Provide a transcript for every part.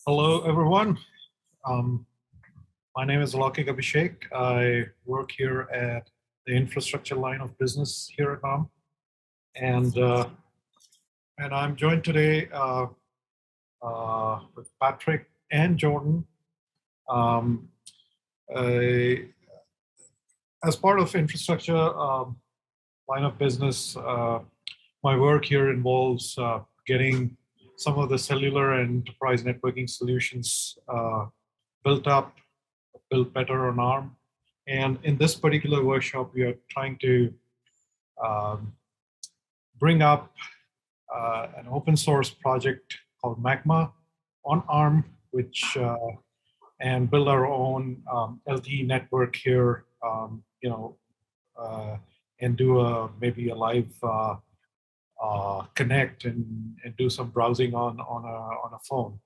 Hello, everyone. Um, my name is Alokik Abhishek. I work here at the infrastructure line of business here at ARM. And I'm joined today with Patrick and Jordan. Um, I- as part of infrastructure line of business, my work here involves getting some of the cellular and enterprise networking solutions built better on ARM. And in this particular workshop, we are trying to um, bring up an open source project called Magma on ARM, and build our own LTE network here, and do maybe a live connect and do some browsing on a phone.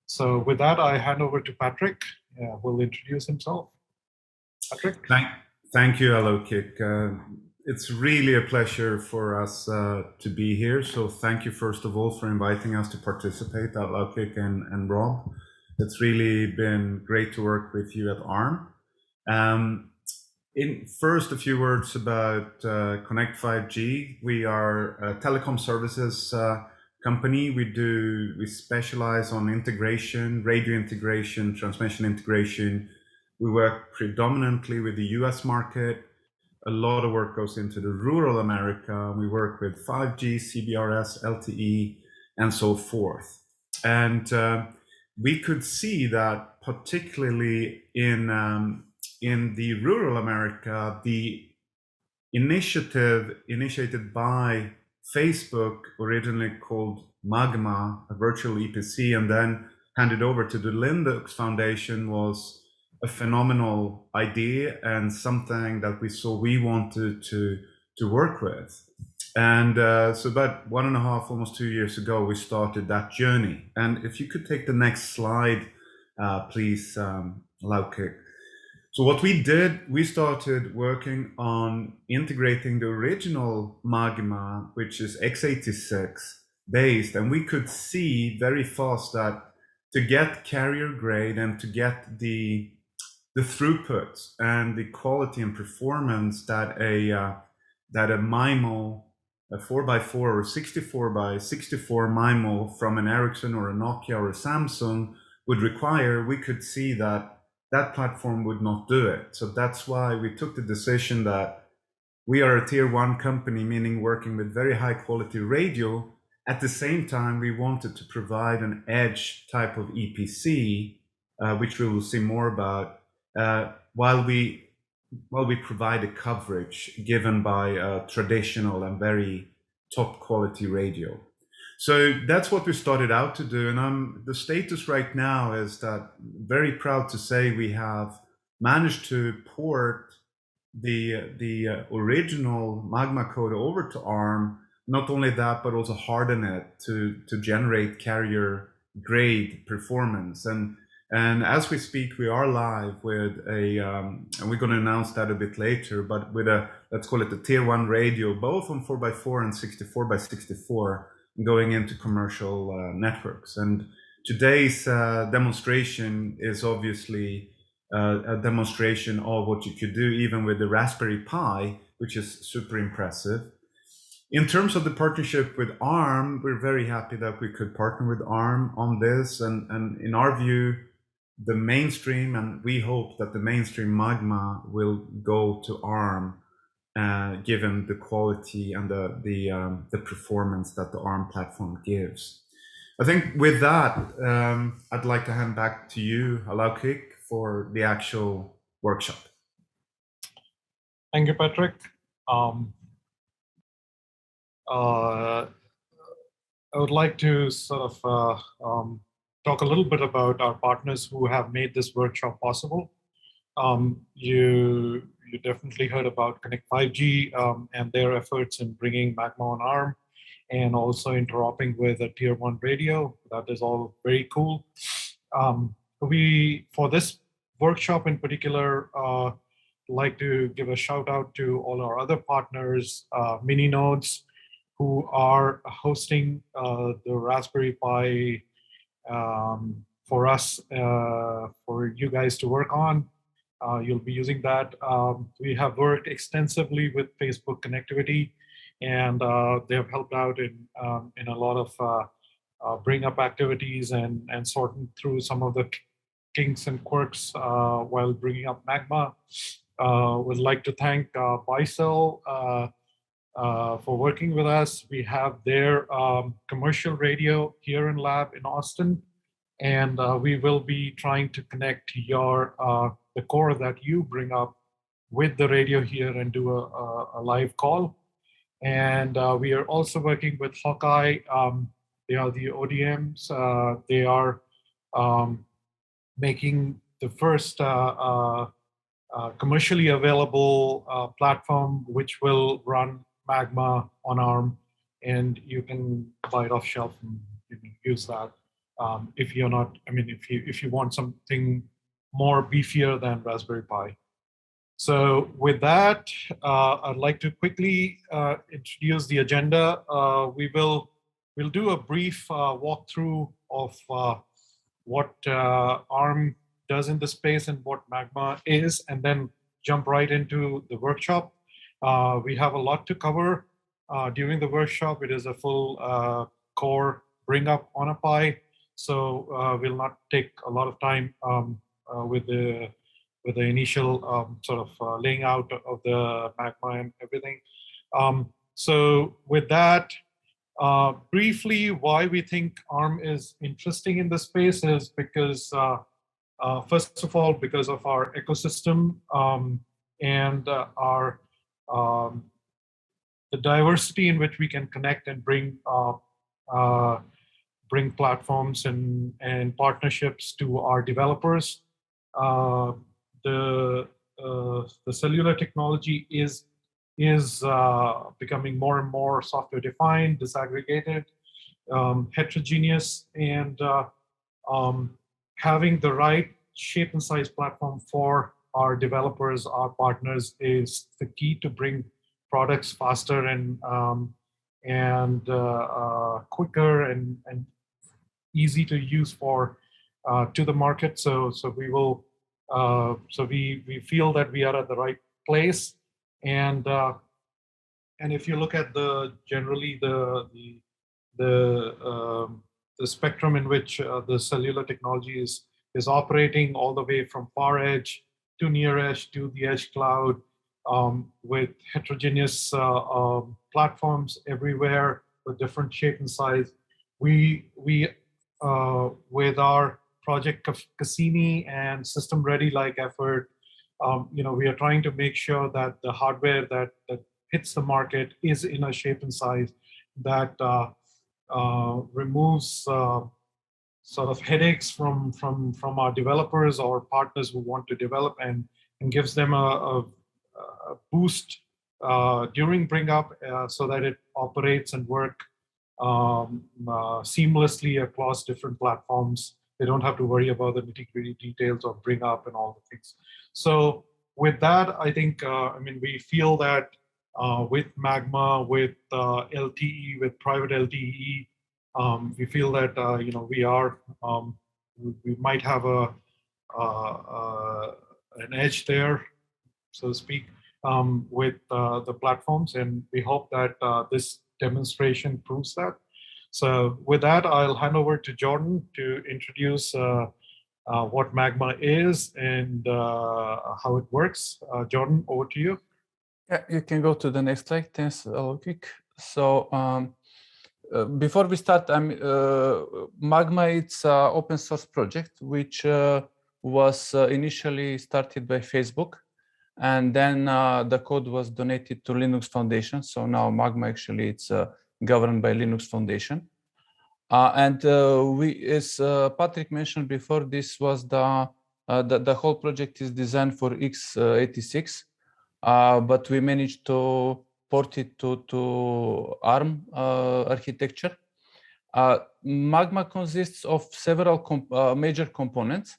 So with that, I hand over to Patrick, who will introduce himself. Patrick? Thank you, Alokik. It's really a pleasure for us to be here. So thank you, first of all, for inviting us to participate, Alokik and Rob. It's really been great to work with you at ARM. First, a few words about Connect 5G. We are a telecom services company. We specialize on integration, radio integration, transmission integration. We work predominantly with the US market. A lot of work goes into the rural America. We work with 5G, CBRS, LTE, and so forth. And we could see that particularly in the rural America, the initiative initiated by Facebook, originally called Magma, a virtual EPC, and then handed over to the Linux Foundation, was a phenomenal idea and something that we wanted to work with. And so about 1.5, almost 2 years ago, we started that journey. And if you could take the next slide, please, Laukik. So what we did, we started working on integrating the original Magma, which is x86 based, and we could see very fast that to get carrier grade and to get the throughput and the quality and performance that a MIMO, a 4x4 or 64x64 MIMO from an Ericsson or a Nokia or a Samsung would require, we could see that platform would not do it. So that's why we took the decision that we are a tier 1 company, meaning working with very high quality radio. At the same time, we wanted to provide an edge type of EPC, which we will see more about, while we provide a coverage given by traditional and very top quality radio. So that's what we started out to do. And the status right now is that very proud to say we have managed to port the original Magma code over to ARM. Not only that, but also harden it to generate carrier grade performance. And as we speak, we are live with and we're going to announce that a bit later, but with let's call it a tier 1 radio, both on 4x4 and 64x64, going into commercial networks. And today's demonstration is obviously a demonstration of what you could do even with the Raspberry Pi, which is super impressive. In terms of the partnership with ARM, we're very happy that we could partner with ARM on this. And in our view, the mainstream, and we hope that the mainstream Magma will go to ARM, given the quality and the performance that the ARM platform gives. I think with that, I'd like to hand back to you, Alokik, for the actual workshop. Thank you, Patrick. I would like to sort of talk a little bit about our partners who have made this workshop possible. You definitely heard about Connect 5G and their efforts in bringing Magma on ARM and also interoperating with a tier 1 radio. That is all very cool. For this workshop in particular, like to give a shout out to all our other partners, mini nodes, who are hosting the Raspberry Pi for us, for you guys to work on. You'll be using that. We have worked extensively with Facebook connectivity, and they have helped out in a lot of bring up activities and sorting through some of the kinks and quirks while bringing up Magma. Would like to thank Bicel for working with us. We have their commercial radio here in lab in Austin, and we will be trying to connect your the core that you bring up with the radio here and do a live call. And we are also working with Hawkeye. They are the ODMs. They are making the first commercially available platform which will run Magma on ARM, and you can buy it off shelf and you can use that if you're not. I mean, if you want something more beefier than Raspberry Pi. So with that, I'd like to quickly introduce the agenda. We'll do a brief walkthrough of what ARM does in the space and what Magma is, and then jump right into the workshop. We have a lot to cover during the workshop. It is a full core bring up on a Pi, so we'll not take a lot of time with the initial sort of laying out of the Magma and everything. So with that, briefly, why we think ARM is interesting in this space is because, first of all, because of our ecosystem and the diversity in which we can connect and bring platforms and partnerships to our developers. The cellular technology is becoming more and more software defined, disaggregated, heterogeneous, and having the right shape and size platform for our developers, our partners, is the key to bring products faster and quicker and easy to use for to the market. So we will. So we feel that we are at the right place, and if you look at generally the spectrum in which the cellular technology is operating, all the way from far edge to near edge to the edge cloud, with heterogeneous platforms everywhere with different shape and size. We with our Project Cassini and System Ready like effort, we are trying to make sure that the hardware that hits the market is in a shape and size that removes sort of headaches from our developers or partners who want to develop, and gives them a boost during bring up so that it operates and works seamlessly across different platforms. They don't have to worry about the nitty-gritty details of bring up and all the things. So with that, I think, we feel that with Magma, with LTE, with private LTE, we feel that, we might have an edge there, so to speak, with the platforms. And we hope that this demonstration proves that. So with that, I'll hand over to Jordan to introduce what Magma is and how it works. Jordan, over to you. Yeah, you can go to the next slide. Thanks, Alokik. So before we start, Magma, it's an open source project which was initially started by Facebook, and then the code was donated to Linux Foundation. So now Magma actually it's governed by Linux Foundation. And as Patrick mentioned before, this was the whole project is designed for x86, but we managed to port it to ARM architecture. Magma consists of several major components.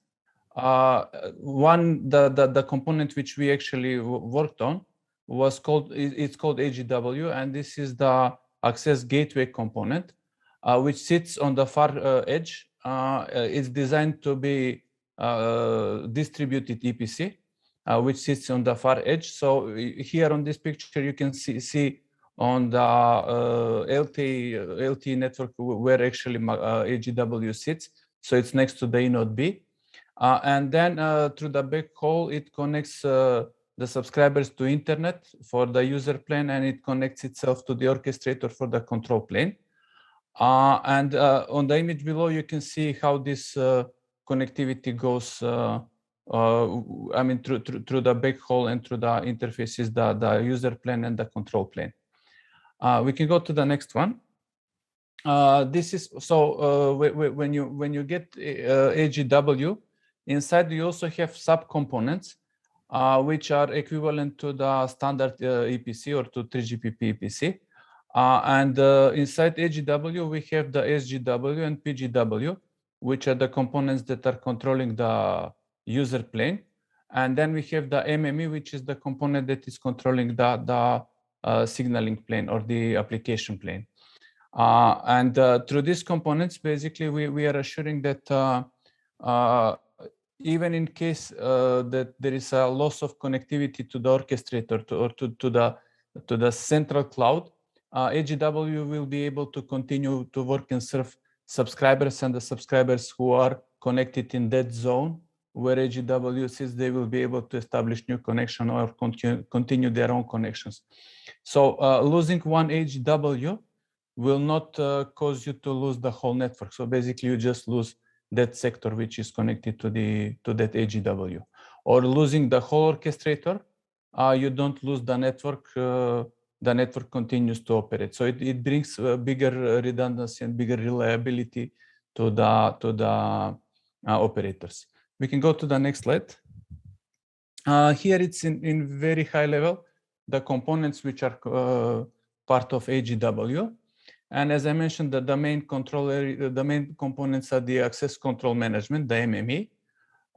One, the component which we actually worked on was called AGW, and this is the access gateway component, which sits on the far edge is designed to be distributed EPC, which sits on the far edge. So here on this picture, you can see on the LTE network where actually AGW sits. So it's next to the eNode B. And then through the backhaul, it connects the subscribers to internet for the user plane, and it connects itself to the orchestrator for the control plane. And on the image below, you can see how this connectivity goes, I mean, through the backhaul and through the interfaces, the user plane and the control plane. We can go to the next one. This is so when you get AGW, inside you also have subcomponents which are equivalent to the standard EPC or to 3GPP EPC. And inside AGW, we have the SGW and PGW, which are the components that are controlling the user plane. And then we have the MME, which is the component that is controlling the signaling plane or the application plane. And through these components, basically, we are assuring that even in case that there is a loss of connectivity to the orchestrator or to the central cloud, AGW will be able to continue to work and serve subscribers, and the subscribers who are connected in that zone where AGW sits, they will be able to establish new connection or continue their own connections. So losing one AGW will not cause you to lose the whole network. So basically, you just lose that sector which is connected to that AGW. Or losing the whole orchestrator, you don't lose the network. The network continues to operate. So it brings bigger redundancy and bigger reliability to the operators. We can go to the next slide. Here it's in very high level, the components which are part of AGW. And as I mentioned, the main controller, the main components are the access control management, the MME.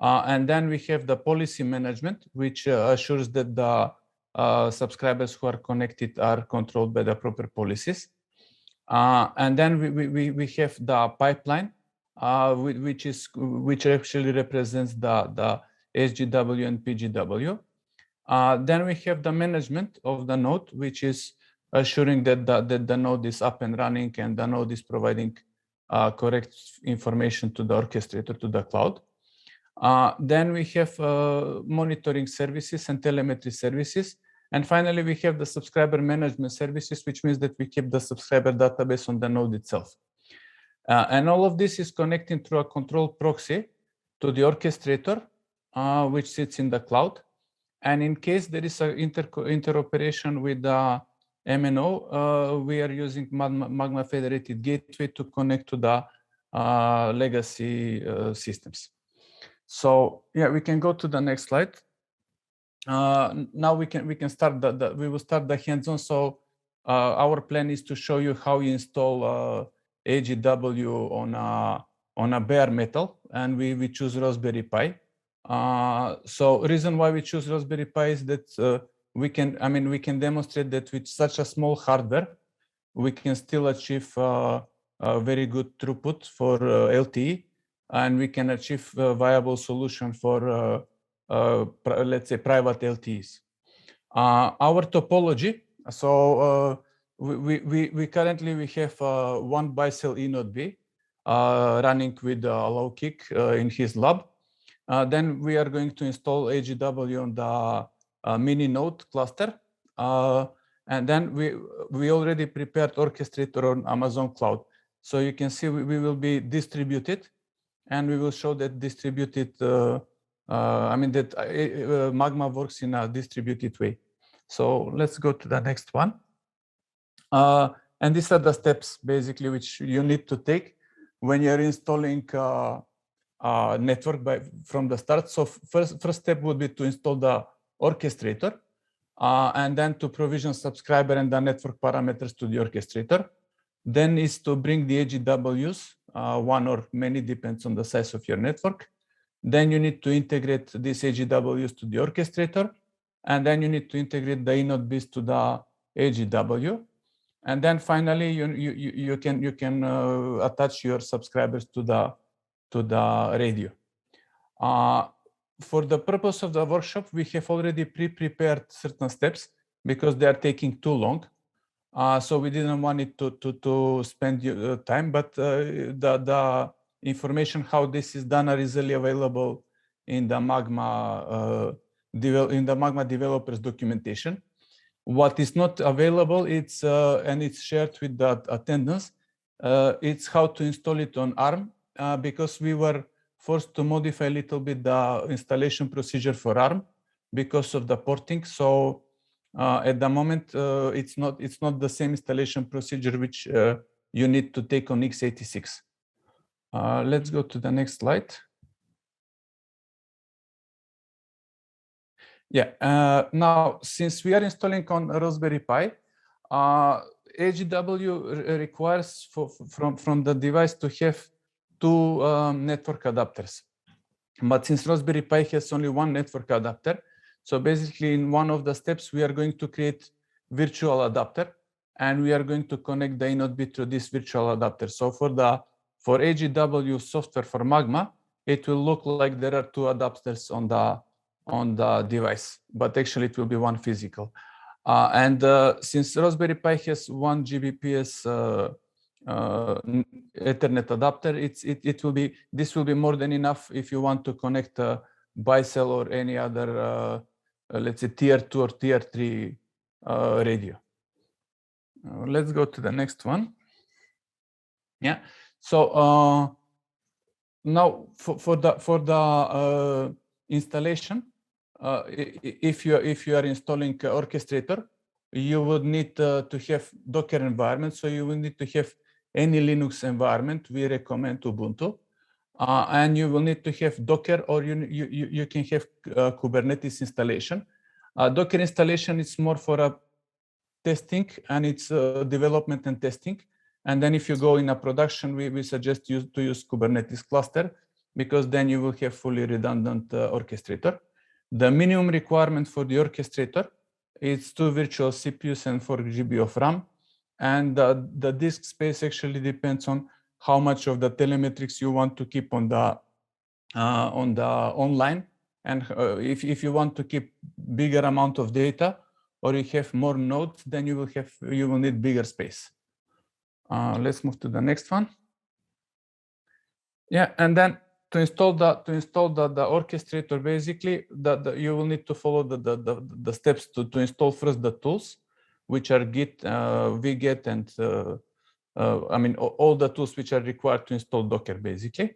And then we have the policy management, which assures that the subscribers who are connected are controlled by the proper policies. And then we have the pipeline, which actually represents the SGW and PGW. Then we have the management of the node, which is assuring that the node is up and running and the node is providing correct information to the orchestrator, to the cloud. Then we have monitoring services and telemetry services. And finally, we have the subscriber management services, which means that we keep the subscriber database on the node itself. And all of this is connecting through a control proxy to the orchestrator, which sits in the cloud. And in case there is an interoperation with the MNO, we are using Magma Federated Gateway to connect to the legacy systems. So yeah, we can go to the next slide. Now we can start we will start the hands-on. So our plan is to show you how you install AGW on a bare metal, and we choose Raspberry Pi. So reason why we choose Raspberry Pi is that we can demonstrate that with such a small hardware, we can still achieve a very good throughput for LTE, and we can achieve a viable solution for let's say private LTEs. Our topology. So we currently have one bicell eNode B running with low kick in his lab. Then we are going to install AGW on the mini node cluster. And then we already prepared orchestrator on Amazon Cloud. So you can see we will be distributed, and we will show that distributed, Magma works in a distributed way. So let's go to the next one. And these are the steps basically which you need to take when you're installing network from the start. So first step would be to install the orchestrator, and then to provision subscriber and the network parameters to the orchestrator. Then is to bring the AGWs, one or many, depends on the size of your network. Then you need to integrate these AGWs to the orchestrator, and then you need to integrate the eNode bits to the AGW. And then finally, you can attach your subscribers to the to the radio. For the purpose of the workshop, we have already pre-prepared certain steps because they are taking too long. So we didn't want it to spend time, but the information how this is done are easily available in the Magma developers documentation. What is not available, and it's shared with the attendants, it's how to install it on ARM, because we were forced to modify a little bit the installation procedure for ARM because of the porting. So at the moment, it's not the same installation procedure which you need to take on x86. Let's go to the next slide. Yeah, now since we are installing on Raspberry Pi, AGW requires from the device to have two network adapters. But since Raspberry Pi has only one network adapter, so basically in one of the steps, we are going to create virtual adapter, and we are going to connect the inode bit to this virtual adapter. So for AGW software for Magma, it will look like there are two adapters on the device, but actually it will be one physical. And since Raspberry Pi has one Gbps Ethernet adapter, this will be more than enough if you want to connect a bicell or any other, let's say tier 2 or tier 3 radio. Let's go to the next one. Yeah. So now for the installation, if you are installing Orchestrator, you would need to have Docker environment. So you will need to have any Linux environment. We recommend Ubuntu, and you will need to have Docker, or you can have Kubernetes installation. Docker installation is more for a testing, and it's development and testing. And then if you go in a production, we suggest you to use Kubernetes cluster, because then you will have fully redundant orchestrator. The minimum requirement for the orchestrator is 2 virtual CPUs and 4 GB of RAM. And the disk space actually depends on how much of the telemetrics you want to keep on the online. And if you want to keep bigger amount of data, or you have more nodes, then you will need bigger space. Let's move to the next one. Yeah, and then to install the orchestrator, basically, you will need to follow the steps to install first the tools, which are Git, wget, and I mean all the tools which are required to install Docker, basically.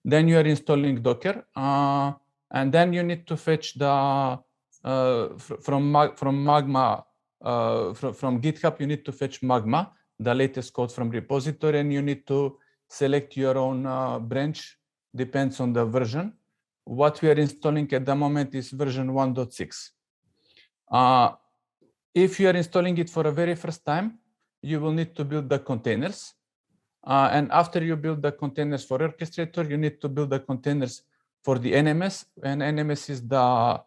Then you are installing Docker, and then you need to fetch the from Magma, from GitHub. You need to fetch Magma, the latest code from repository, and you need to select your own branch. Depends on the version. What we are installing at the moment is version 1.6. If you are installing it for the very first time, you will need to build the containers. And after you build the containers for Orchestrator, you need to build the containers for the NMS. And NMS is the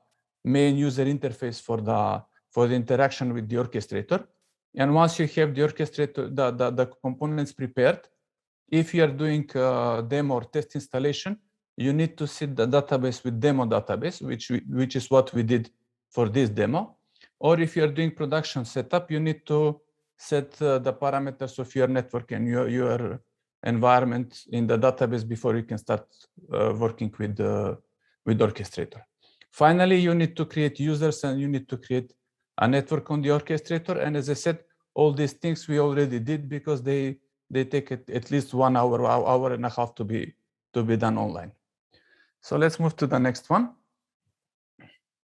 main user interface for the interaction with the Orchestrator. And once you have the Orchestrator, the components prepared, if you are doing demo or test installation, you need to set the database with demo database, which is what we did for this demo. Or if you are doing production setup, you need to set the parameters of your network and your environment in the database before you can start working with Orchestrator. Finally, you need to create users, and you need to create a network on the Orchestrator. And as I said, all these things we already did, because they take at least 1 hour and a half to be done online. So let's move to the next one.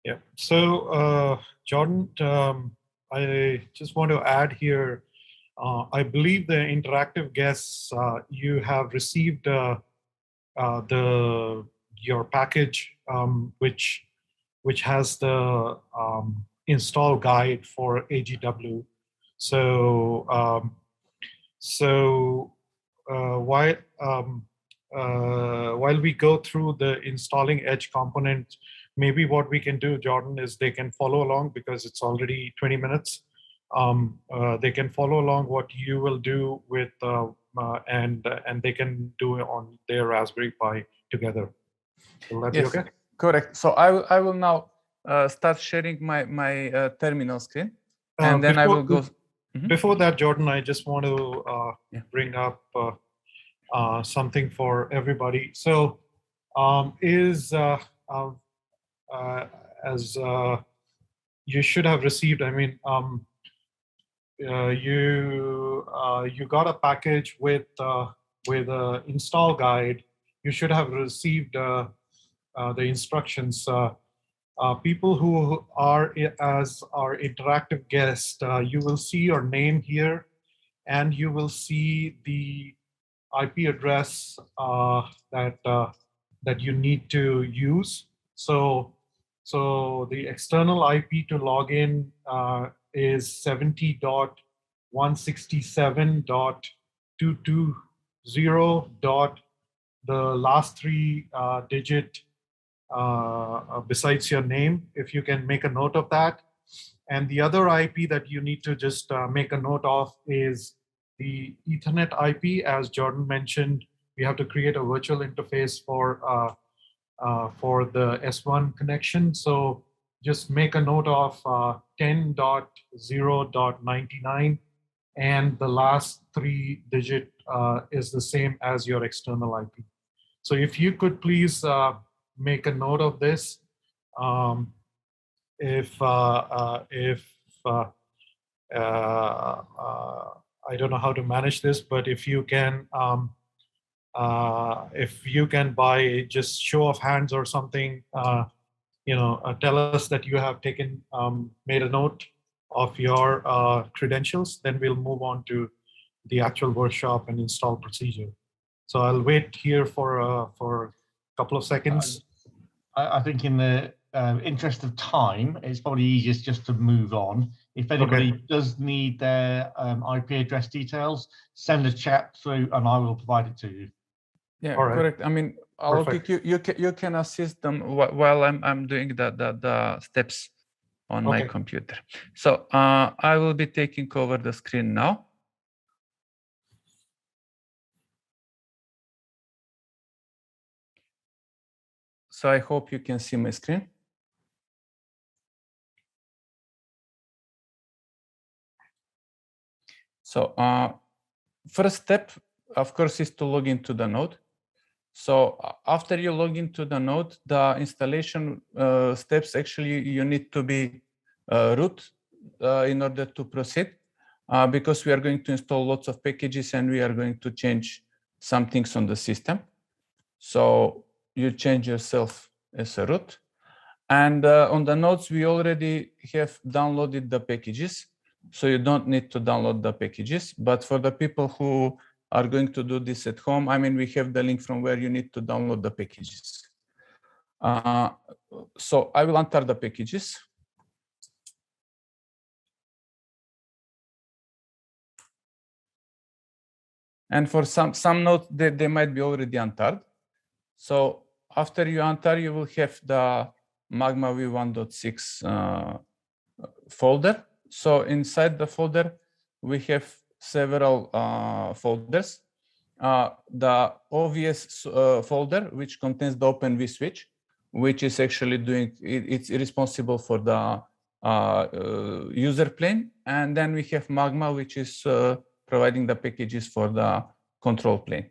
Yeah. So Jordan, I just want to add here. I believe the interactive guests, you have received your package, which has the install guide for AGW. So while we go through the installing Edge component, maybe what we can do, Jordan, is they can follow along, because it's already 20 minutes. They can follow along what you will do with and they can do it on their Raspberry Pi together. Will that be okay? Correct. So I will now start sharing my terminal screen, and then I will go. Before that, Jordan, I just want to bring up something for everybody. So, as you should have received, I mean, you got a package with an install guide. You should have received the instructions. People who are as our interactive guest, you will see your name here, and you will see the IP address that you need to use. So the external IP to log in is 70.167.220. The last three digit besides your name, if you can make a note of that. And the other IP that you need to just make a note of is the Ethernet IP. As Jordan mentioned, we have to create a virtual interface for the S1 connection. So just make a note of 10.0.99, and the last three digit is the same as your external IP. So if you could please make a note of this. I don't know how to manage this, but if you can by just show of hands or something, tell us that you have taken made a note of your credentials, then we'll move on to the actual workshop and install procedure. So I'll wait here for a couple of seconds. I think in the interest of time, it's probably easiest just to move on. If anybody does need their IP address details, send a chat through and I will provide it to you. Yeah, correct. I mean, you can assist them while I'm doing the steps on my computer. So I will be taking over the screen now. So I hope you can see my screen. So first step, of course, is to log into the node. So after you log into the node, the installation steps, actually, you need to be root in order to proceed, because we are going to install lots of packages and we are going to change some things on the system. So you change yourself as a root. And on the nodes, we already have downloaded the packages. So you don't need to download the packages. But for the people who are going to do this at home, I mean, we have the link from where you need to download the packages. So I will enter the packages. And for some nodes, they might be already entered. So after you enter, you will have the Magma v1.6 folder. So inside the folder, we have several folders. The obvious folder, which contains the Open vSwitch, which is actually doing, it's responsible for the user plane. And then we have Magma, which is providing the packages for the control plane.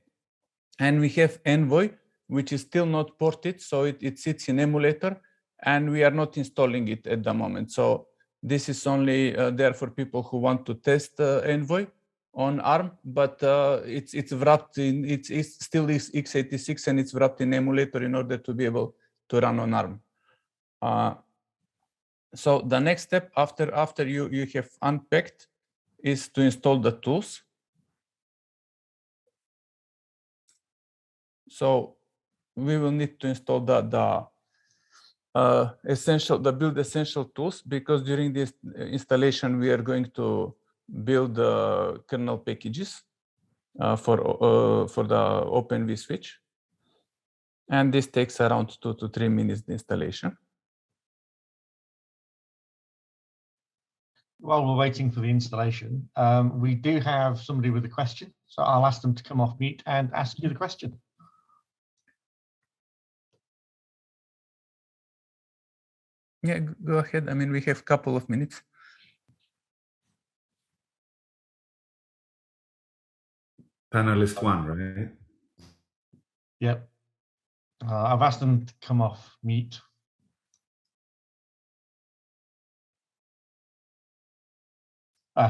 And we have Envoy, which is still not ported, so it sits in emulator, and we are not installing it at the moment. So this is only there for people who want to test Envoy on ARM, but it's wrapped in, it's still x86, and it's wrapped in emulator in order to be able to run on ARM. So the next step after you have unpacked is to install the tools. So we will need to install the build essential tools, because during this installation we are going to build the kernel packages for the Open vSwitch, and this takes around 2 to 3 minutes installation. While we're waiting for the installation, we do have somebody with a question. So I'll ask them to come off mute and ask you the question. Yeah, go ahead. I mean, we have a couple of minutes. Panelist 1, right? Yep. I've asked them to come off mute.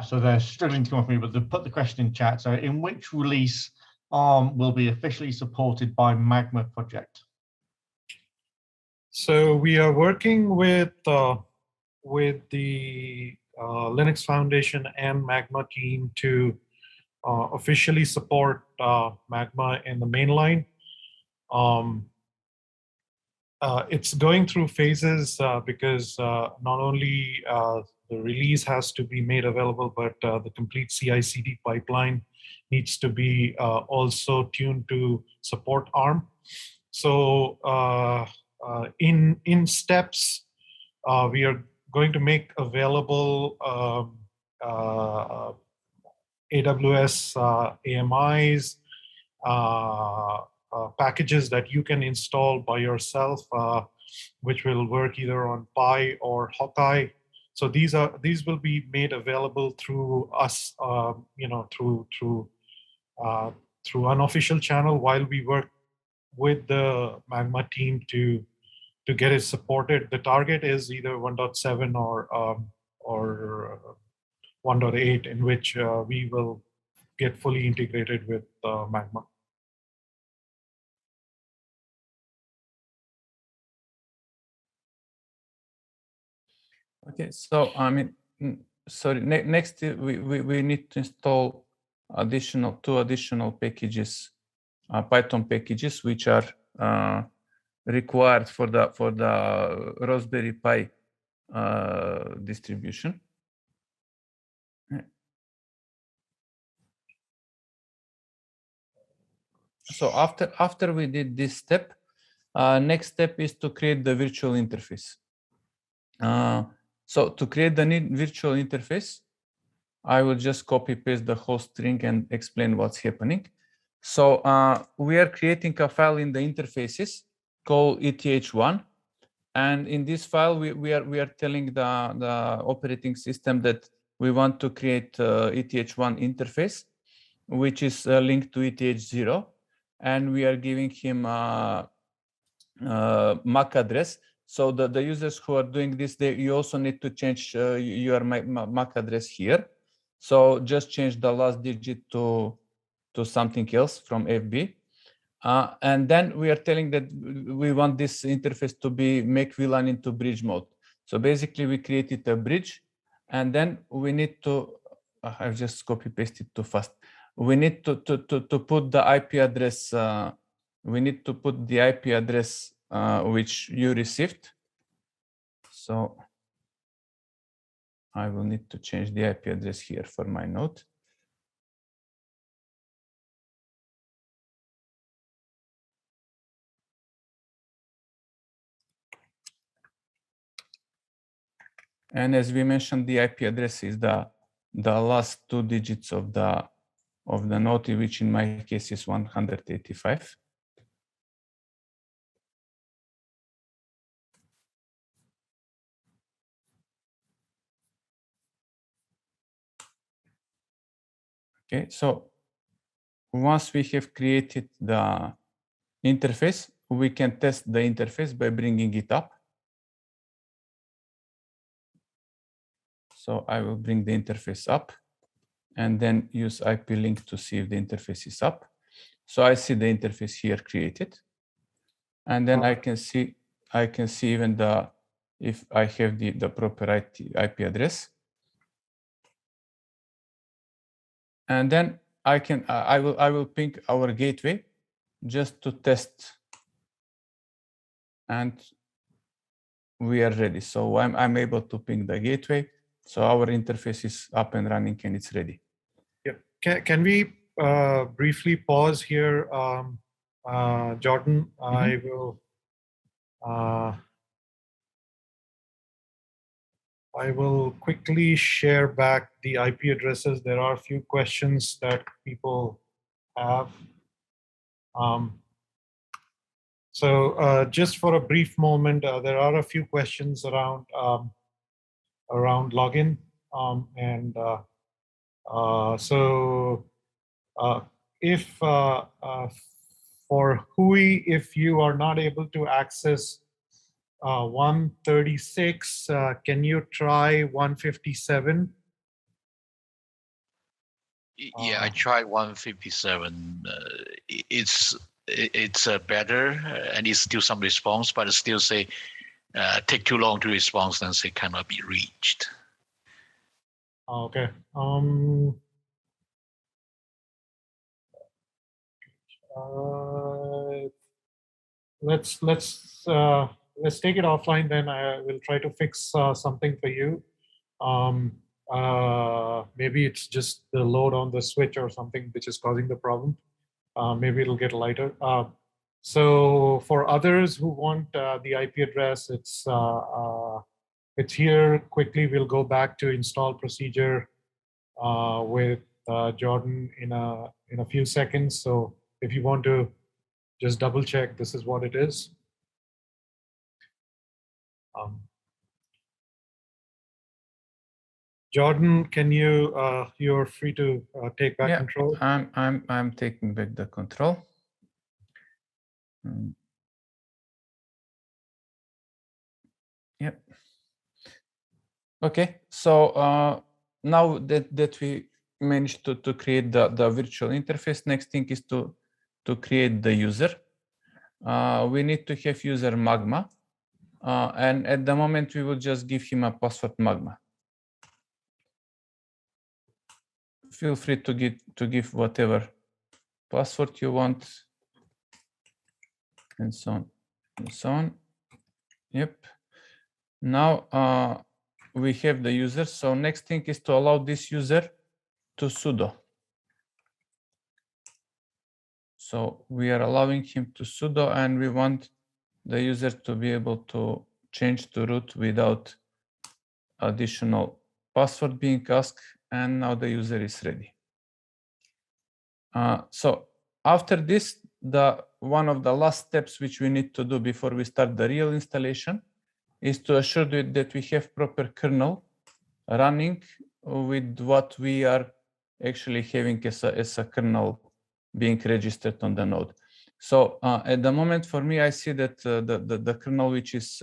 So they're struggling to come off mute, but they've put the question in chat. So in which release ARM will be officially supported by Magma project? So we are working with the Linux Foundation and Magma team to officially support Magma in the mainline. It's going through phases because not only the release has to be made available, but the complete CI/CD pipeline needs to be also tuned to support ARM. So in steps, we are going to make available AWS AMIs, packages that you can install by yourself, which will work either on Pi or Hawkeye. So these will be made available through us, through unofficial channel while we work with the Magma team to get it supported. The target is either 1.7 or 1.8, in which we will get fully integrated with Magma. Okay, so I mean, sorry. Next, we need to install two additional packages, Python packages, which are required for the Raspberry Pi distribution. So after we did this step, next step is to create the virtual interface. So to create the virtual interface, I will just copy paste the whole string and explain what's happening. So we are creating a file in the interfaces called ETH1, and in this file we are telling the operating system that we want to create ETH1 interface, which is linked to ETH0, and we are giving him MAC address. So the users who are doing this, you also need to change your MAC address here. So just change the last digit to something else from FB. And then we are telling that we want this interface to be make VLAN into bridge mode. So basically we created a bridge, and then we need to, I've just copy pasted too fast. We need to put the IP address, we need to put the IP address which you received. So I will need to change the IP address here for my node. And as we mentioned, the IP address is the last two digits of the node, which in my case is 185. Okay, so once we have created the interface, we can test the interface by bringing it up. So I will bring the interface up and then use IP link to see if the interface is up. So I see the interface here created. And then I can see even if I have the proper IP address. And then I will ping our gateway just to test, and we are ready. So I'm able to ping the gateway. So our interface is up and running and it's ready. Yeah. Can we briefly pause here, Jordan? Mm-hmm. I will quickly share back the IP addresses. There are a few questions that people have. So just for a brief moment, there are a few questions around around login, and so if for GUI, if you are not able to access 136, can you try 157? Yeah, I tried 157. It's better, and it's still some response, but it still say take too long to respond, then say cannot be reached. Okay. Let's take it offline. Then I will try to fix something for you. Maybe it's just the load on the switch or something which is causing the problem. Maybe it'll get lighter. So for others who want the IP address, it's here. Quickly, we'll go back to install procedure with Jordan in a few seconds. So if you want to just double check, this is what it is. Jordan, can you? You're free to take back control. I'm taking back the control. Yep. Okay. So now that we managed to create the virtual interface, next thing is to create the user. We need to have user Magma, and at the moment we will just give him a password Magma. Feel free to give whatever password you want, and so on and so on. Yep. Now we have the user. So next thing is to allow this user to sudo. So we are allowing him to sudo, and we want the user to be able to change to root without additional password being asked. And now the user is ready. So after this, one of the last steps which we need to do before we start the real installation is to assure that we have proper kernel running with what we are actually having as a kernel being registered on the node. So at the moment, for me, I see that the kernel which is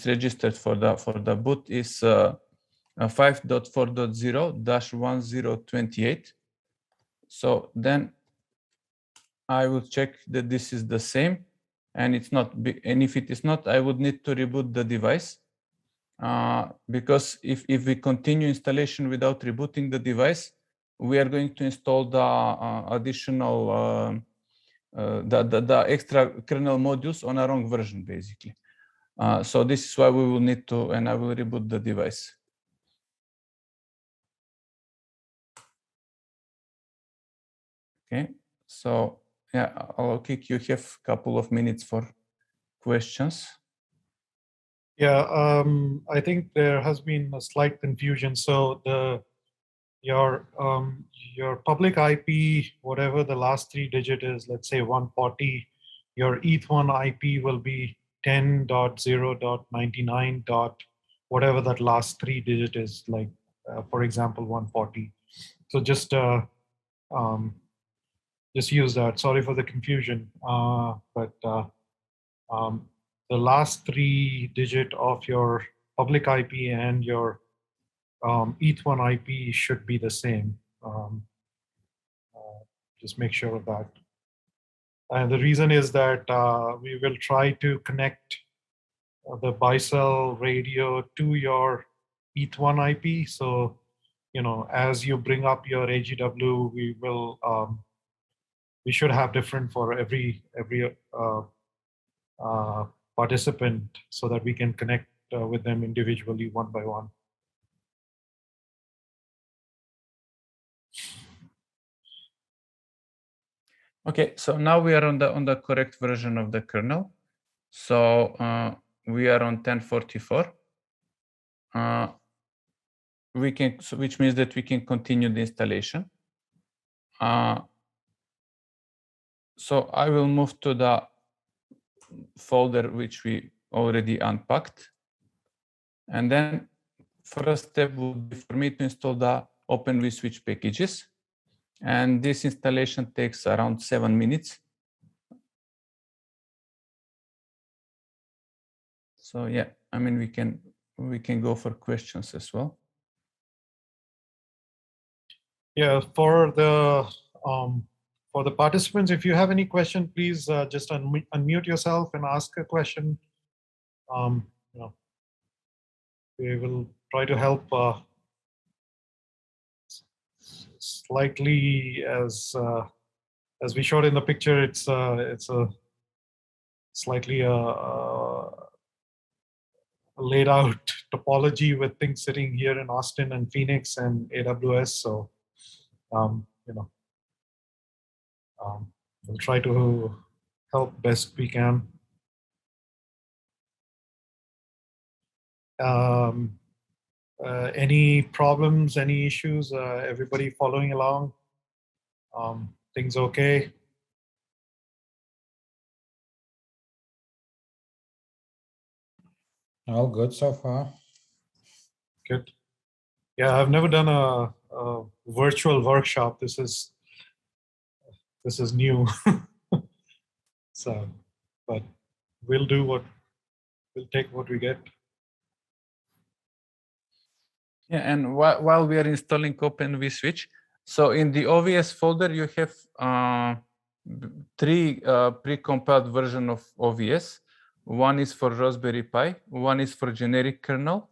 registered for the boot is 5.4.0-1028. So then I will check that this is the same, and it's not. And if it is not, I would need to reboot the device, because if we continue installation without rebooting the device, we are going to install the additional the extra kernel modules on a wrong version, basically. So this is why we will need to, and I will reboot the device. Okay, so yeah, Alokik, you have a couple of minutes for questions. Yeah, I think there has been a slight confusion. So your public IP, whatever the last 3 digit is, let's say 140, your ETH1 IP will be 10.0.99. Whatever that last 3 digit is, like for example 140. So just use that. Sorry for the confusion, but the last 3 digit of your public IP and your ETH1 IP should be the same. Just make sure of that. And the reason is that we will try to connect the bicell radio to your ETH1 IP. So, you know, as you bring up your AGW, we will we should have different for every participant, so that we can connect with them individually one by one. Okay, so now we are on the correct version of the kernel. So we are on 1044. We can, which means that we can continue the installation. So I will move to the folder which we already unpacked. And then first step would be for me to install the Open vSwitch packages. And this installation takes around 7 minutes. So yeah, I mean, we can go for questions as well. Yeah, for the participants, if you have any question, please just unmute yourself and ask a question. You know, we will try to help slightly as we showed in the picture. It's a slightly laid out topology with things sitting here in Austin and Phoenix and AWS. So you know, we'll try to help best we can. Any problems, any issues? Everybody following along? Things okay? All good so far. Good. Yeah, I've never done a virtual workshop. This is new. So, but we'll take what we get. Yeah, and while we are installing Open vSwitch, so in the OVS folder you have 3 pre-compiled versions of OVS. One is for Raspberry Pi, one is for generic kernel,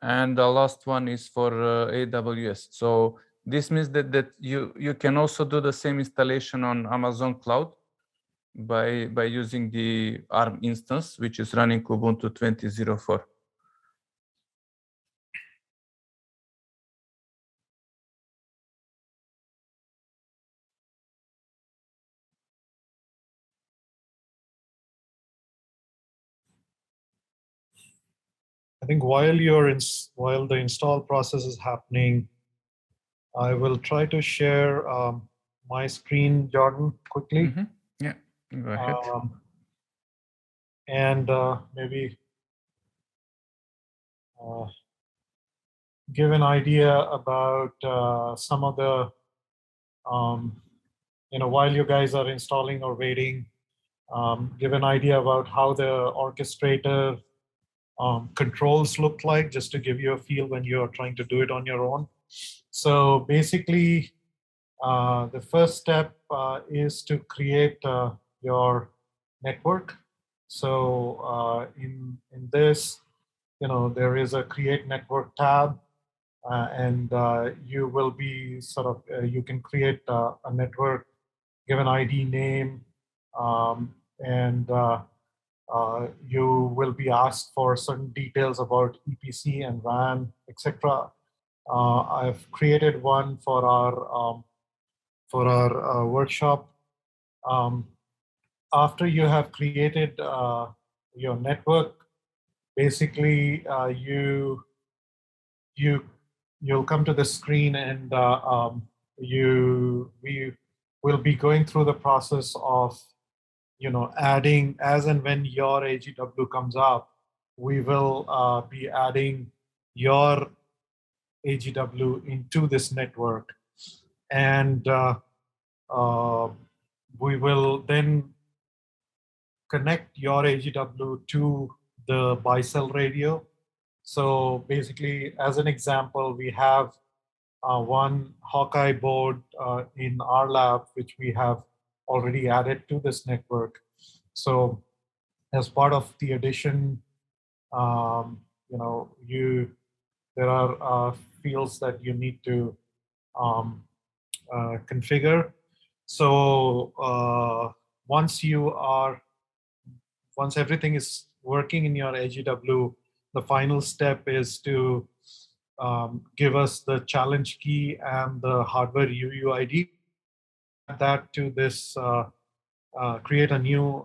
and the last one is for AWS. So this means that you can also do the same installation on Amazon Cloud by using the ARM instance, which is running Ubuntu 20.04. I think while the install process is happening, I will try to share my screen, Jordan, quickly. Mm-hmm. Yeah, go ahead. And maybe give an idea about some of the, while you guys are installing or waiting, give an idea about how the orchestrator controls look like, just to give you a feel when you're trying to do it on your own. So basically, the first step is to create your network. So in this, there is a create network tab, and you will be sort of, you can create a network, give an ID name, and you will be asked for certain details about EPC and WAN, etc. I've created one for our workshop. After you have created your network, basically you'll come to the screen, and we will be going through the process of adding, as and when your AGW comes up, we will be adding your AGW into this network, and we will then connect your AGW to the bi-cell radio. So basically, as an example, we have one Hawkeye board in our lab, which we have already added to this network. So as part of the addition, there are fields that you need to configure. So once everything is working in your AGW, the final step is to give us the challenge key and the hardware UUID. Add that to this, create a new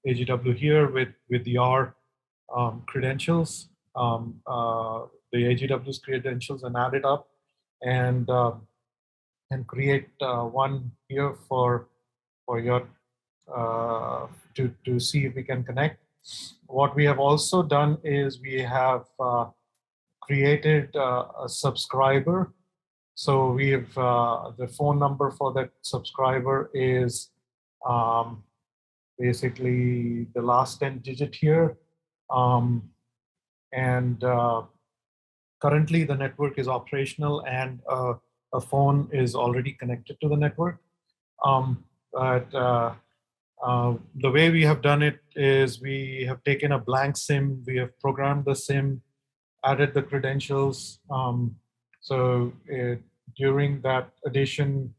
AGW here with your credentials, the AGW's credentials, and add it up, and create one here for for your to see if we can connect. What we have also done is we have created a subscriber. So we've the phone number for that subscriber is basically the last 10 digit here. And currently the network is operational and a phone is already connected to the network. But the way we have done it is we have taken a blank SIM, we have programmed the SIM, added the credentials. So during that addition,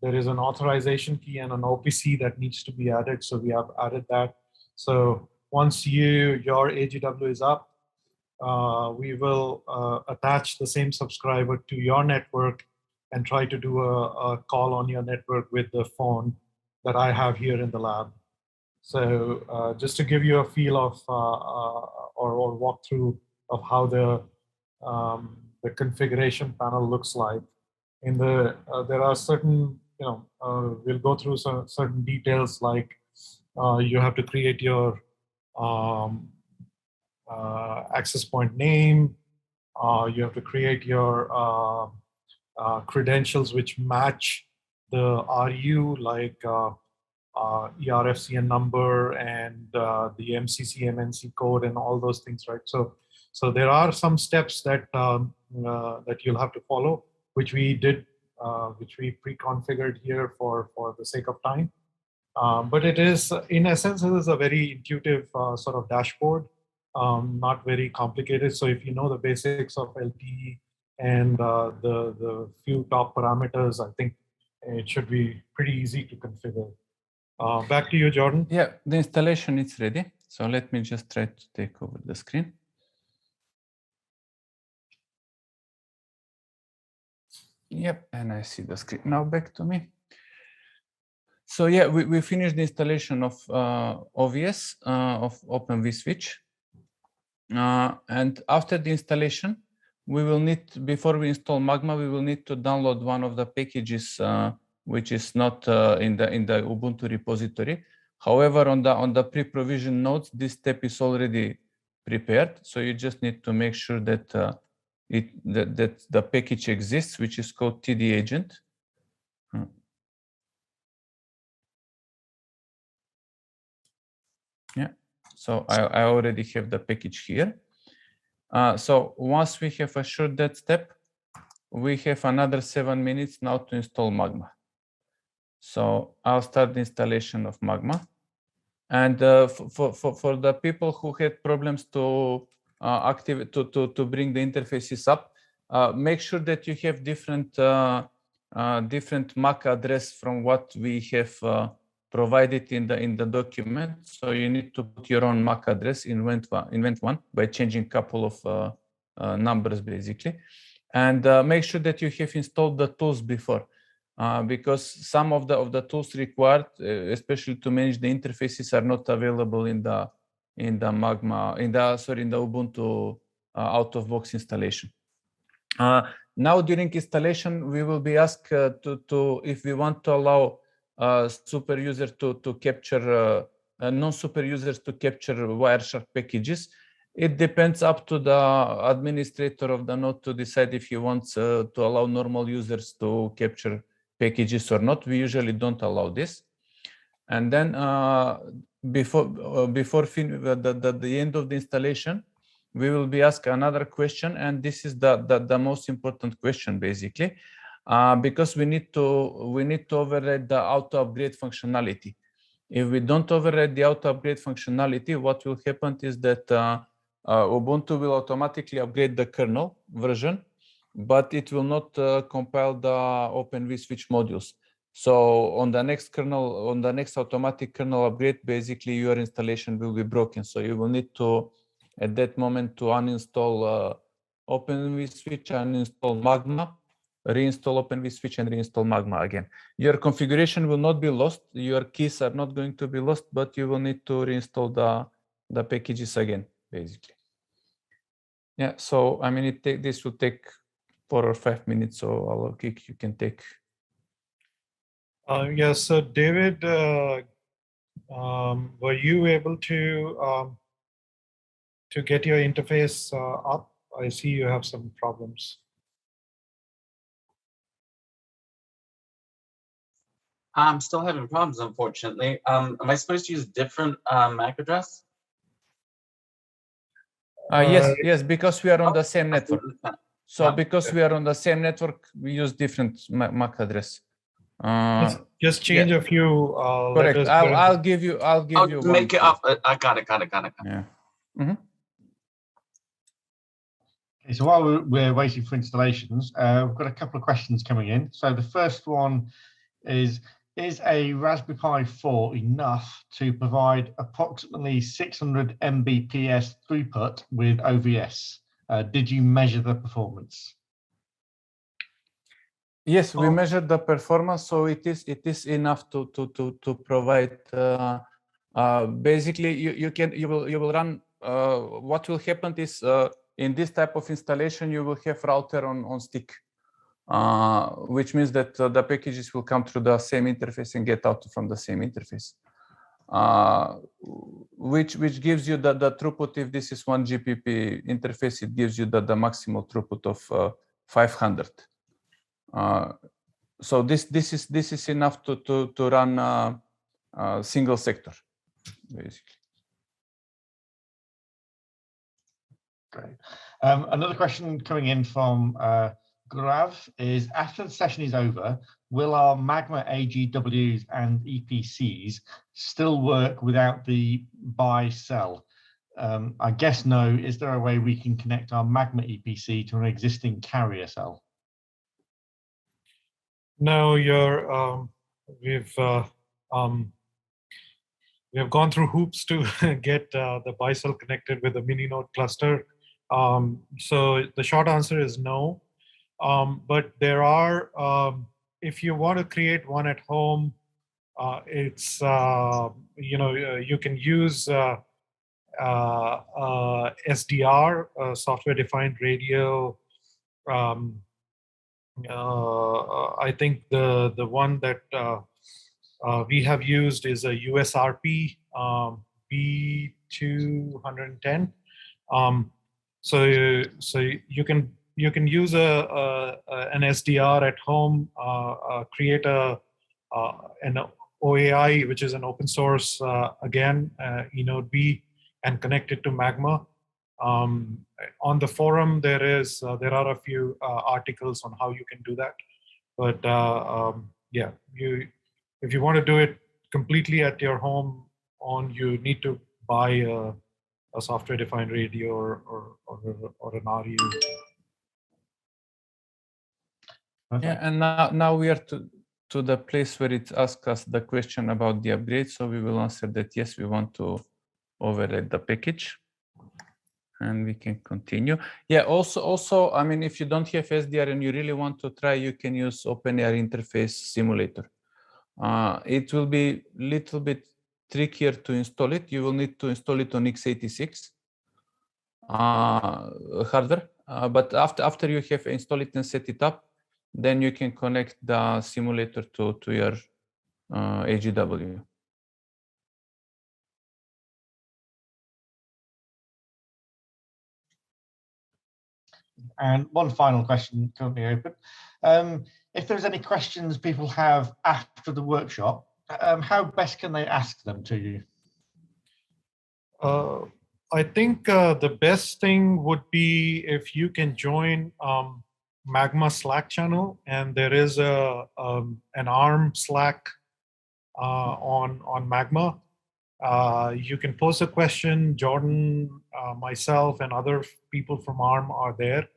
there is an authorization key and an OPC that needs to be added. So we have added that. So once your AGW is up, we will attach the same subscriber to your network and try to do a call on your network with the phone that I have here in the lab. So just to give you a feel of or walkthrough of how the configuration panel looks like. In the there are certain, we'll go through some certain details like you have to create your access point name. You have to create your credentials which match the RU, like ERFCN number and the MCC MNC code and all those things, right? So there are some steps that that you'll have to follow, which we did, which we pre-configured here for the sake of time. But it is, in essence, it is a very intuitive sort of dashboard, not very complicated. So if you know the basics of LTE and the few top parameters, I think it should be pretty easy to configure. Back to you, Jordan. Yeah, the installation is ready. So let me just try to take over the screen. Yep, and I see the screen now back to me. So yeah, we finished the installation of OVS, of Open vSwitch. And after the installation, we will need, before we install Magma, we will need to download one of the packages which is not in the Ubuntu repository. However, on the pre-provision nodes, this step is already prepared. So you just need to make sure that that the package exists, which is called TD agent. Yeah. So I already have the package here. So once we have assured that step, we have another 7 minutes now to install Magma. So I'll start the installation of Magma. And for the people who had problems to activate, to bring the interfaces up, make sure that you have different different MAC address from what we have provided in the document. So you need to put your own MAC address, invent one by changing a couple of numbers basically, and make sure that you have installed the tools before. Because some of the tools required, especially to manage the interfaces, are not available in the Magma, in the Ubuntu out-of-box installation. Now during installation, we will be asked to if we want to allow super users to capture non-super users to capture Wireshark packages. It depends up to the administrator of the node to decide if he wants to allow normal users to capture packages or not. We usually don't allow this. And then before the end of the installation, we will be asked another question, and this is the most important question basically, because we need to override the auto upgrade functionality. If we don't override the auto upgrade functionality, what will happen is that Ubuntu will automatically upgrade the kernel version, but it will not compile the Open vSwitch modules. So on the next kernel, on the next automatic kernel upgrade, basically your installation will be broken. So you will need to, at that moment, to uninstall Open vSwitch, uninstall Magma, reinstall Open vSwitch, and reinstall Magma again. Your configuration will not be lost. Your keys are not going to be lost, but you will need to reinstall the packages again, basically. Yeah. So I mean, this will take 4 or 5 minutes. So I'll kick. You can take. Yes, so David, were you able to get your interface up? I see you have some problems. I'm still having problems, unfortunately. Am I supposed to use different MAC address? Yes, because we are on the same network. So Yeah. because we are on the same network, we use different MAC address. Just change a few Correct. letters. I'll give you. I'll give you one. Make it up. I got it. Yeah. Okay, so while we're waiting for installations, we've got a couple of questions coming in. So the first one is a Raspberry Pi 4 enough to provide approximately 600 Mbps throughput with OVS? Did you measure the performance? Yes, we measured the performance, so it is enough to provide. Basically, you will run. What will happen is in this type of installation, you will have router on stick, which means that the packages will come through the same interface and get out from the same interface, which gives you the throughput. If this is 1 GPP interface, it gives you the maximal throughput of 500. So this is enough to run a single sector, basically. Great. Another question coming in from Grav is, after the session is over, will our Magma AGWs and EPCs still work without the buy sell? I guess no. Is there a way we can connect our Magma EPC to an existing carrier cell? No, we've gone through hoops to get the BiCell connected with the mini node cluster. So the short answer is no. But there are, if you want to create one at home, it's you can use SDR, software defined radio. I think the one that we have used is a USRP B210. So you can use an SDR at home, create an OAI, which is an open source again eNode B, and connect it to Magma. On the forum, there are a few articles on how you can do that, but yeah, if you want to do it completely at your home, you need to buy a software-defined radio or an RU. Yeah, and now we are to the place where it asks us the question about the upgrade. So we will answer that yes, we want to override the package. And we can continue. Yeah, also, I mean, if you don't have SDR and you really want to try, you can use OpenAI interface simulator. It will be a little bit trickier to install it. You will need to install it on x86 hardware. But after you have installed it and set it up, then you can connect the simulator to your AGW. And one final question currently open. If there's any questions people have after the workshop, how best can they ask them to you? I think the best thing would be if you can join Magma Slack channel, and there is an ARM Slack on Magma. You can post a question. Jordan, myself, and other people from ARM are there.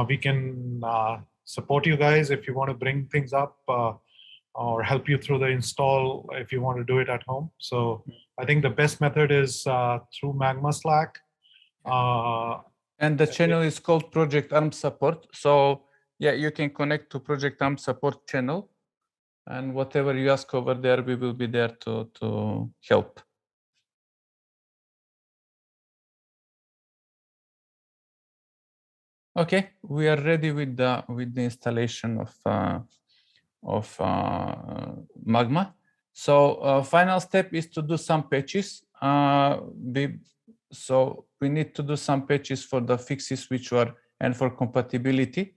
We can support you guys if you want to bring things up or help you through the install if you want to do it at home. So I think the best method is through Magma Slack. And the channel is called Project ARM Support. So yeah, you can connect to Project ARM Support channel, and whatever you ask over there, we will be there to help. Okay, we are ready with the installation of Magma. So final step is to do some patches. So we need to do some patches for the fixes which were, and for compatibility,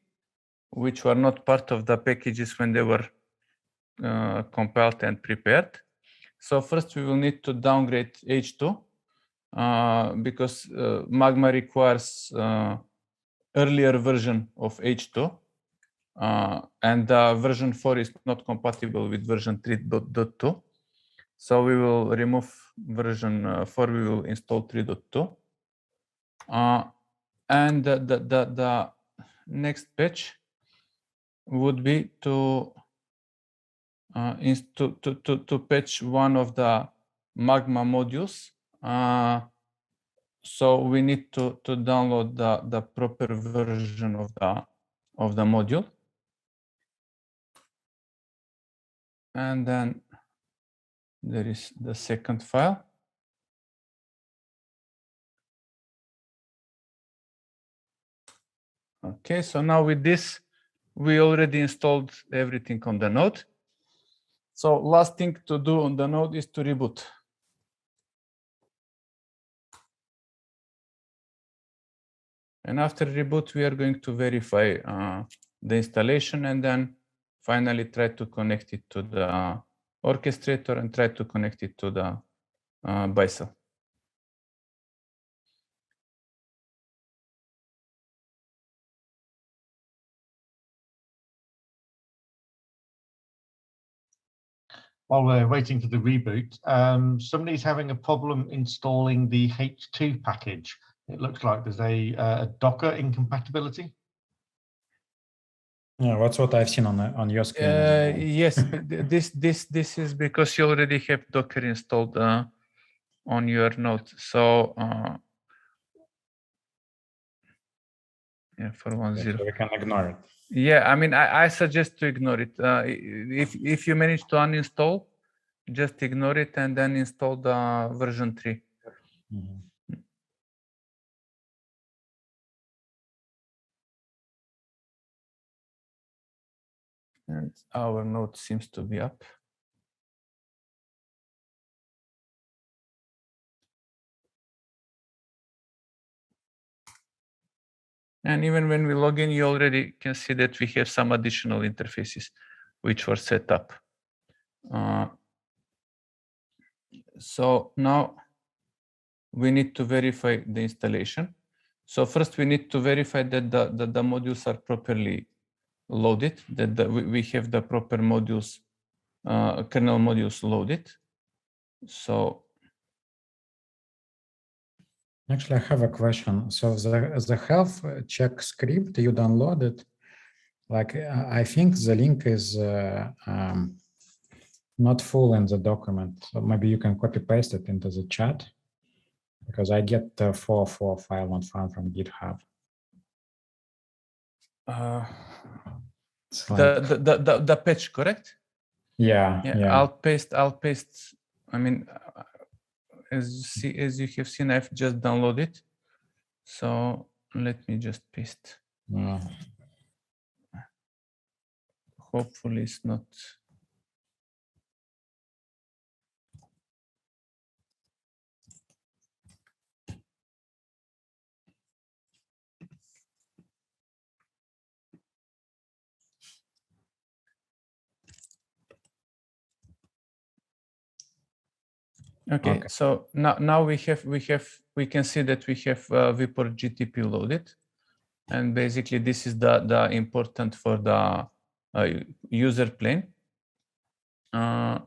which were not part of the packages when they were compiled and prepared. So first we will need to downgrade H2 because Magma requires earlier version of H2 and version 4 is not compatible with version 3.2. So we will remove version 4, we will install 3.2. And the next patch would be to patch one of the Magma modules. So we need to download the proper version of the module. And then there is the second file. Okay, so now with this, we already installed everything on the node. So last thing to do on the node is to reboot. And after reboot, we are going to verify the installation and then finally try to connect it to the orchestrator and try to connect it to the BICEL. While we're waiting for the reboot, somebody's having a problem installing the H2 package. It looks like there's a Docker incompatibility. Yeah, that's what I've seen on your screen. Yes, this is because you already have Docker installed on your node. So yeah, for 1.0. So we can ignore it. Yeah, I mean, I suggest to ignore it. If you manage to uninstall, just ignore it and then install the version 3. Mhm. And our node seems to be up. And even when we log in, you already can see that we have some additional interfaces which were set up. So now we need to verify the installation. So first we need to verify that the modules are properly loaded, that we have the proper modules, kernel modules loaded. So Actually, I have a question. So the health check script you downloaded, like I think the link is not full in the document. So maybe you can copy paste it into the chat, because I get the 4.4 file not found from GitHub. It's like, the patch, correct? yeah. I'll paste. I mean, as you have seen, I've just downloaded. So let me just paste. Hopefully it's not. Okay, so now we can see that we have vport GTP loaded, and basically this is the important for the user plane. Now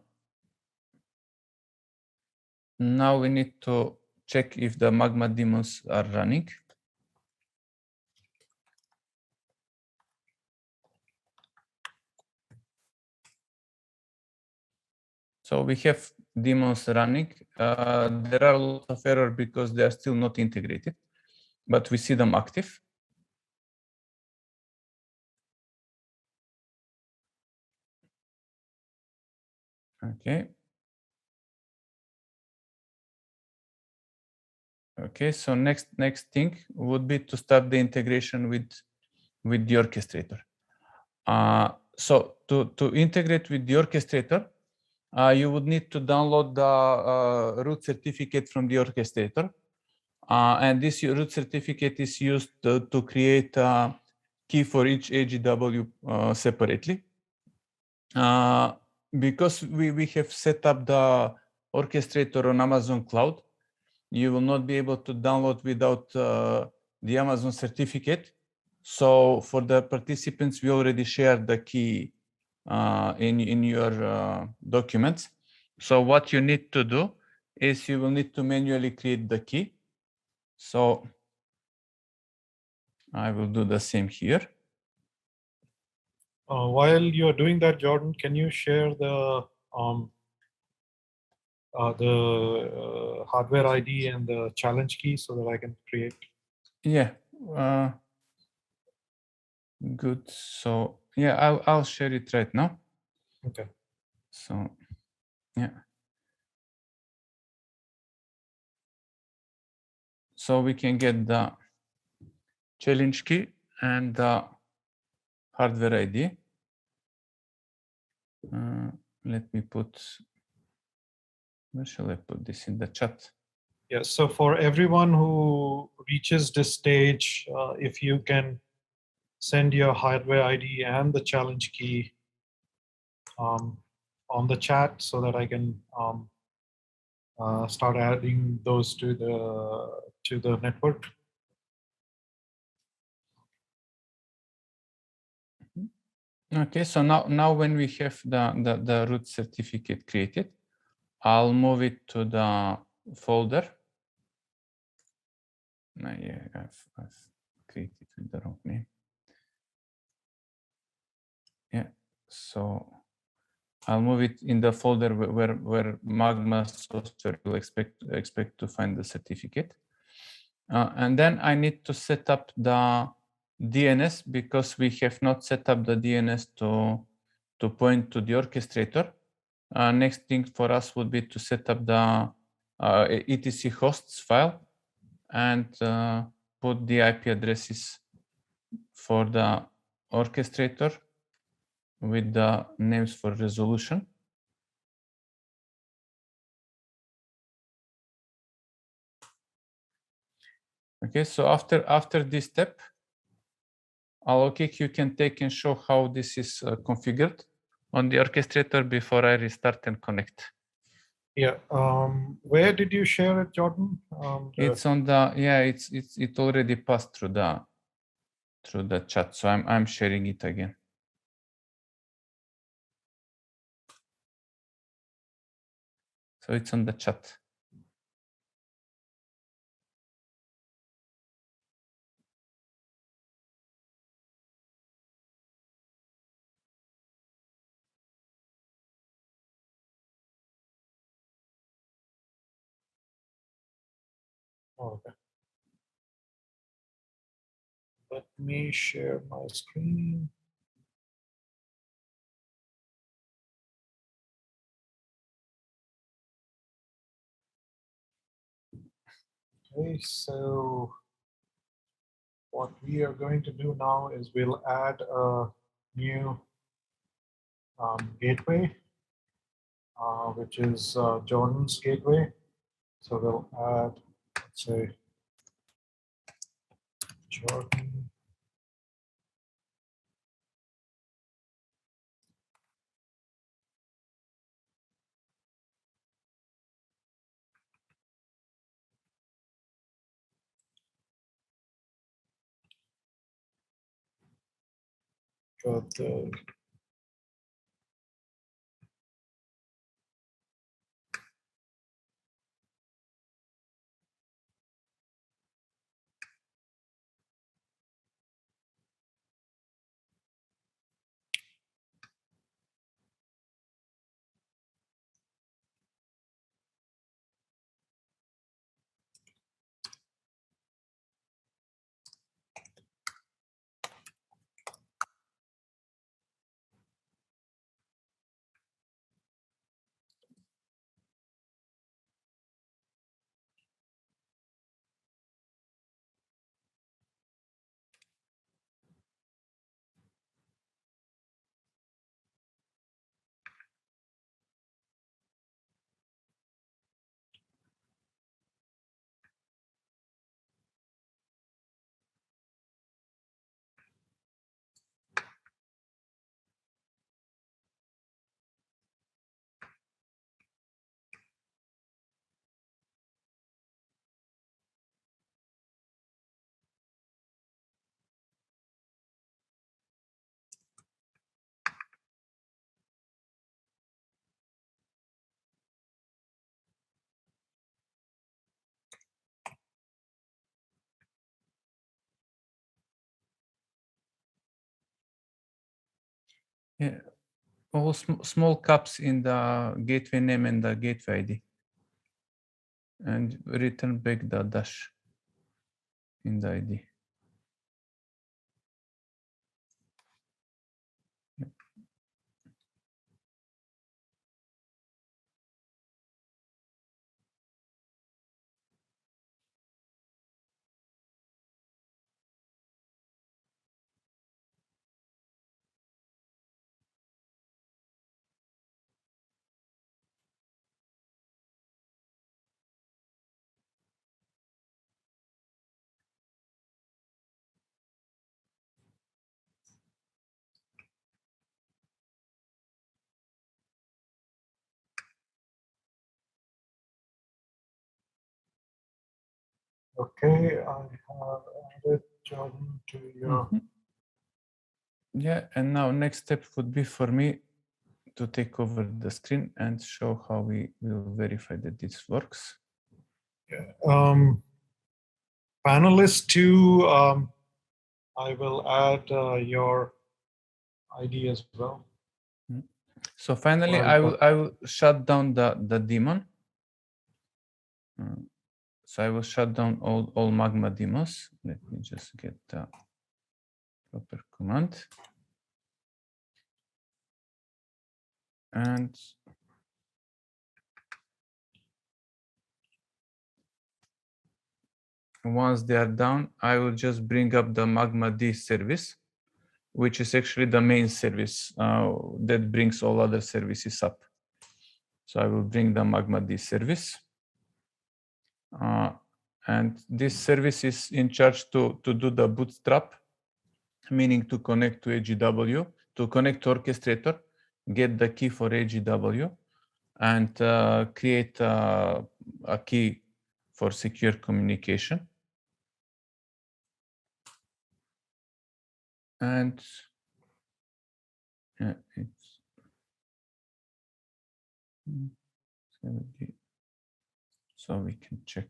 we need to check if the Magma daemons are running. So we have daemons running. There are lots of errors because they are still not integrated, but we see them active. Okay. Okay, so next thing would be to start the integration with the orchestrator. So to integrate with the orchestrator, you would need to download the root certificate from the orchestrator. And this root certificate is used to create a key for each AGW separately. Because we have set up the orchestrator on Amazon Cloud, you will not be able to download without the Amazon certificate. So for the participants, we already shared the key in your documents. So what you need to do is you will need to manually create the key. So I will do the same here. While you're doing that, Jordan, can you share the hardware ID and the challenge key so that I can create? Yeah. Good. So yeah, I'll share it right now. Okay. So yeah. So we can get the challenge key and the hardware ID. Let me put, where shall I put this in the chat? Yeah, so for everyone who reaches this stage, if you can send your hardware ID and the challenge key on the chat so that I can start adding those to the network. Okay, so now when we have the root certificate created, I'll move it to the folder. Yeah, I've created with the wrong name. Yeah, so I'll move it in the folder where Magma software will expect to find the certificate. And then I need to set up the DNS because we have not set up the DNS to point to the orchestrator. Next thing for us would be to set up the etc hosts file and put the IP addresses for the orchestrator with the names for resolution. Okay, so after this step, Alokik, you can take and show how this is configured on the orchestrator before I restart and connect. Yeah, where did you share it, Jordan? It's on the, yeah, it already passed through the chat, so I'm sharing it again. So it's on the chat. Okay. Let me share my screen. Okay, so what we are going to do now is we'll add a new gateway, which is Jordan's gateway. So we'll add, let's say, Jordan. Got the Yeah, all small caps in the gateway name and the gateway ID, and return back the dash in the ID. Okay, I have added Jordan to your. Yeah, and now next step would be for me to take over the screen and show how we will verify that this works. Panelist 2, I will add your ID as well. So finally, I will shut down the daemon. So I will shut down all Magma daemons. Let me just get the proper command. And once they are down, I will just bring up the Magma D service, which is actually the main service that brings all other services up. So I will bring the Magma D service. And this service is in charge to do the bootstrap, meaning to connect to AGW, to connect to orchestrator, get the key for AGW, and create a key for secure communication. And yeah, it's 70. So we can check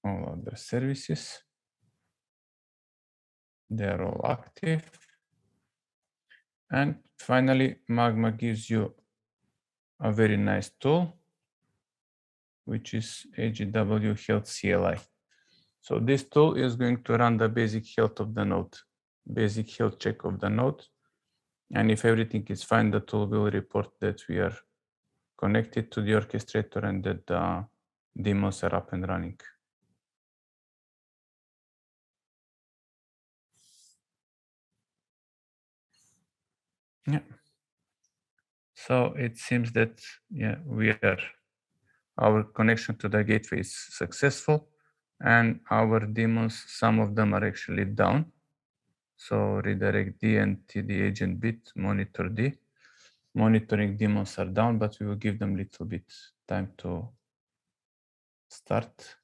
all other services. They're all active. And finally, Magma gives you a very nice tool, which is AGW Health CLI. So this tool is going to run the basic health of the node, basic health check of the node. And if everything is fine, the tool will report that we are connected to the orchestrator and that the daemons are up and running. Yeah. So it seems that our connection to the gateway is successful, and our daemons, some of them are actually down. So redirect D and TD agent bit, monitor D. Monitoring daemons are down, but we will give them a little bit time to start.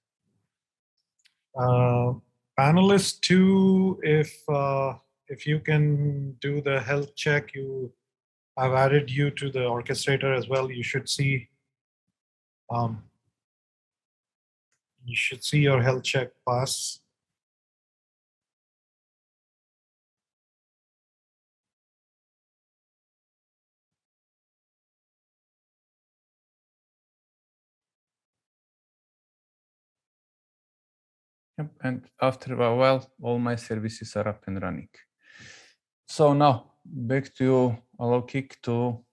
Panelist 2, if you can do the health check, I've added you to the orchestrator as well. You should see your health check pass. Yep. And after a while, all my services are up and running. So now back to you, Alokik, to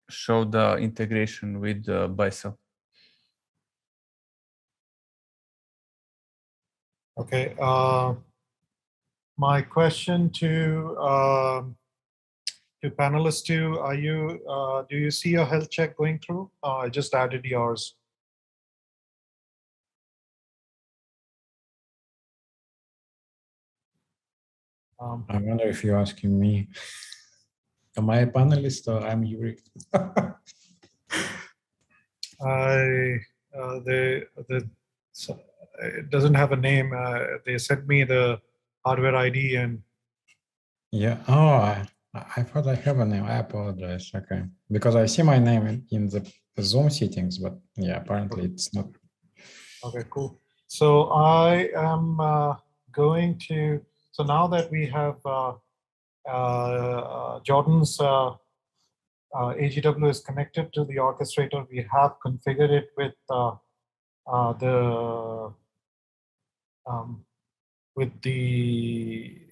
show the integration with Bicel. Okay. My question to panelist 2, do you see your health check going through? I just added yours. I wonder if you're asking me, am I a panelist or I'm Yuri? It doesn't have a name. They sent me the hardware ID and. Yeah. Oh, I thought I have a name. I apologize. Okay, because I see my name in the Zoom settings, but yeah, apparently it's not. Okay, cool. So I am going to So now that we have Jordan's AGW is connected to the orchestrator, we have configured it with the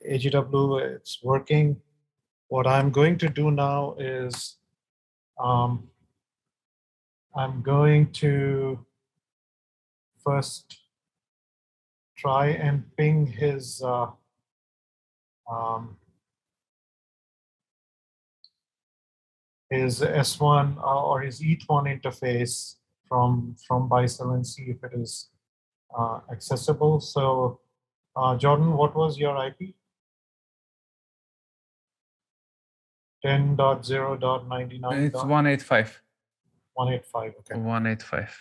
AGW. It's working. What I'm going to do now is I'm going to first try and ping his S1 or his ETH1 interface from Bicel and see if it is accessible. So, Jordan, what was your IP? 10.0.99. It's 185. 185. Okay. 185.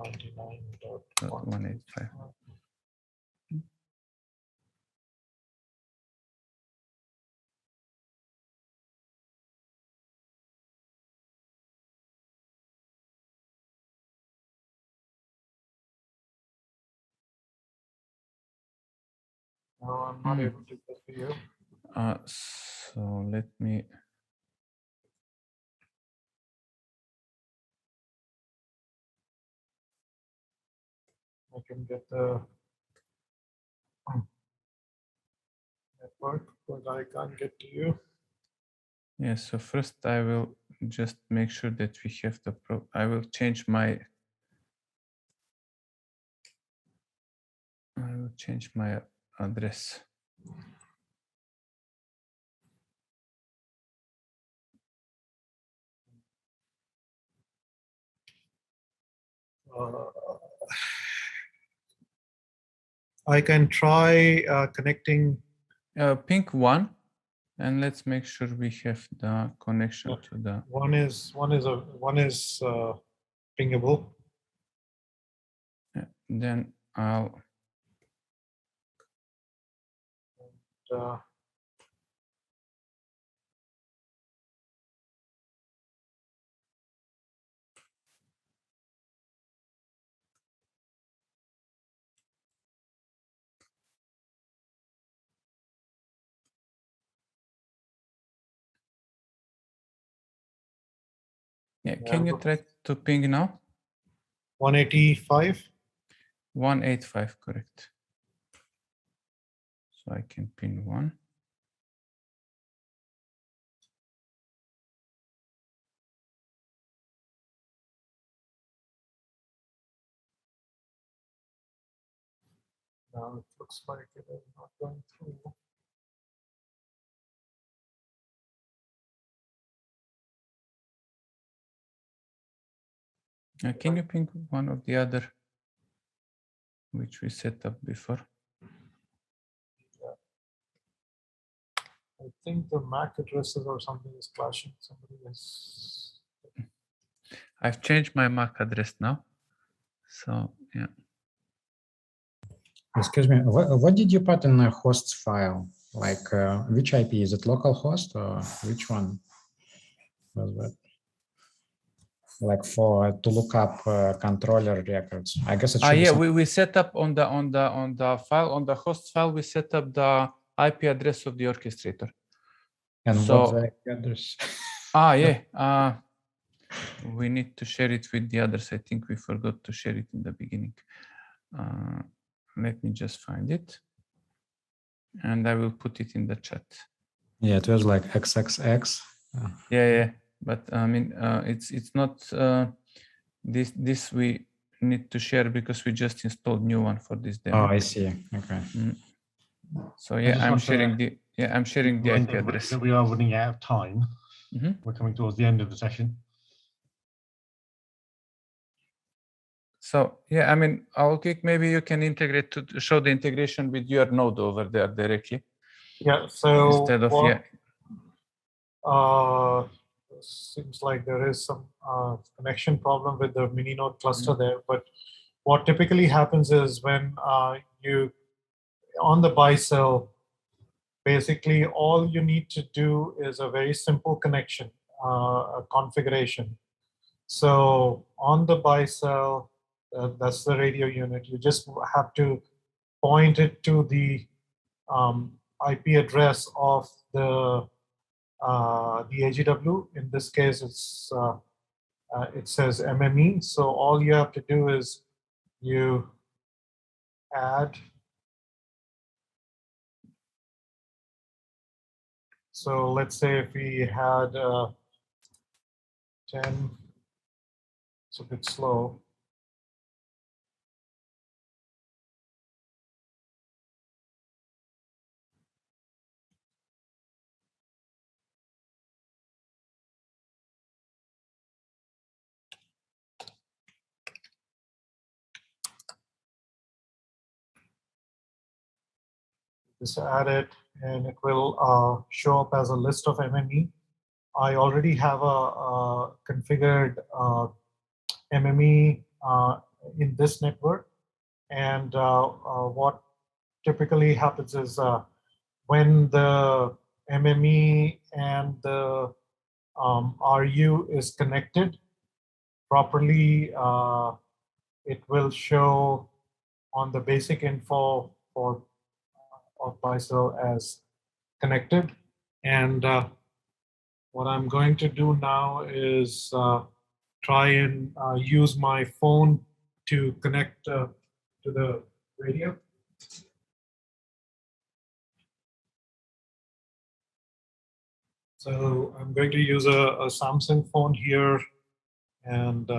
0.99.185. No, I'm not able to get to you. So let me. I can get the network, but I can't get to you. Yes. So first, I will just make sure that we have the I will change my. I will change my address. I can try connecting. Ping 1, and let's make sure we have the connection to the. One is pingable. Then I'll. Yeah, can you try to ping now? 185. 185, correct. So I can pin 1. Now it looks like it is not going through. Can you ping one of the other, which we set up before? I think the MAC addresses or something is clashing. Somebody is. I've changed my MAC address now. So yeah. Excuse me, what did you put in a hosts file? Like which IP? Is it localhost or which one was that? Like to look up controller records. I guess it should be Yeah, we set up on the file, on the host file, we set up the IP address of the orchestrator. And so, what's the IP address? Yeah. We need to share it with the others. I think we forgot to share it in the beginning. Let me just find it. And I will put it in the chat. Yeah, it was like XXX. Yeah. But I mean, it's not this we need to share because we just installed new one for this demo. Oh, I see. Okay. So yeah, I'm sharing the IP address. That we are running out of time. We're coming towards the end of the session. So yeah, I mean, Alkik, maybe you can integrate to show the integration with your node over there directly. Yeah. So instead of seems like there is some connection problem with the mini node cluster there. But what typically happens is when you on the Bicel, basically all you need to do is a very simple connection, a configuration. So on the Bicel, that's the radio unit. You just have to point it to the IP address of the AGW. In this case, it says MME. So all you have to do is you add. So let's say if we had 10, it's a bit slow. Just add it, and it will show up as a list of MME. I already have a configured MME in this network, and what typically happens is when the MME and the RU is connected properly, it will show on the basic info for of Bicel as connected. And what I'm going to do now is try and use my phone to connect to the radio. So I'm going to use a Samsung phone here, and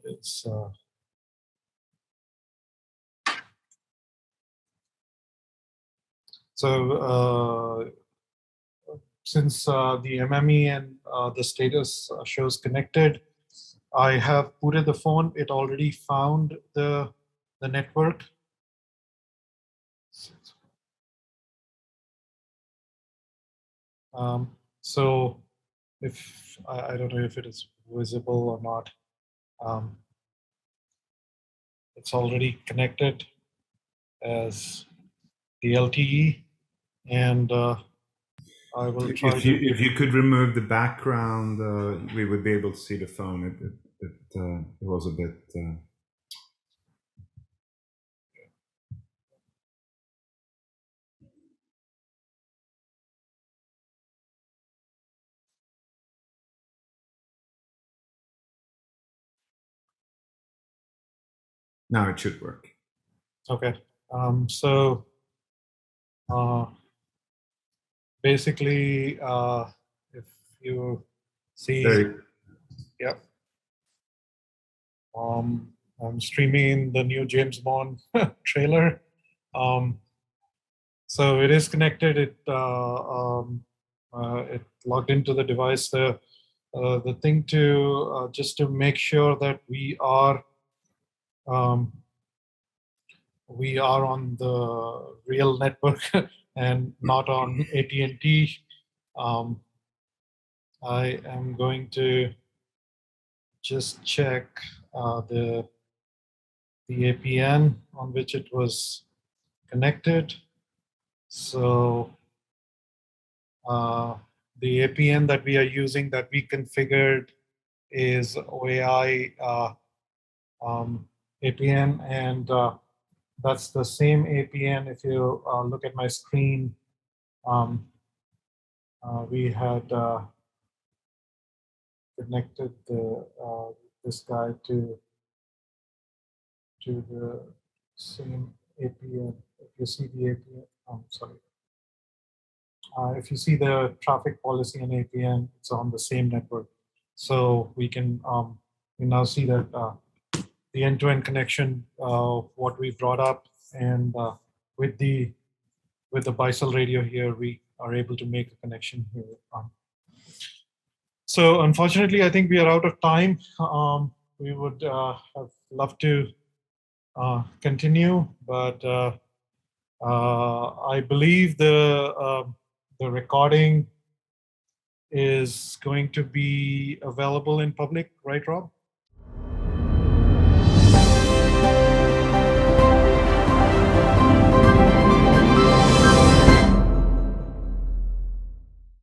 it's so since the MME and the status shows connected, I have booted the phone. It already found the network. So if I don't know if it is visible or not, it's already connected as the LTE, and I will try if you could remove the background, we would be able to see the phone. It was a bit. Now it should work. Okay. So basically, if you see, yep, I'm streaming the new James Bond trailer. So it is connected. It logged into the device. The thing to just to make sure that we are on the real network and not on AT&T. I am going to just check the APN on which it was connected. So the APN that we are using, that we configured, is OAI APN, and that's the same APN. If you look at my screen, we had connected this guy to the same APN. If you see the APN, sorry. If you see the traffic policy and APN, it's on the same network. So we can we now see that the end-to-end connection, what we brought up, and with the Bicel radio here, we are able to make a connection here. So unfortunately, I think we are out of time. We would have loved to continue, but I believe the recording is going to be available in public, right, Rob?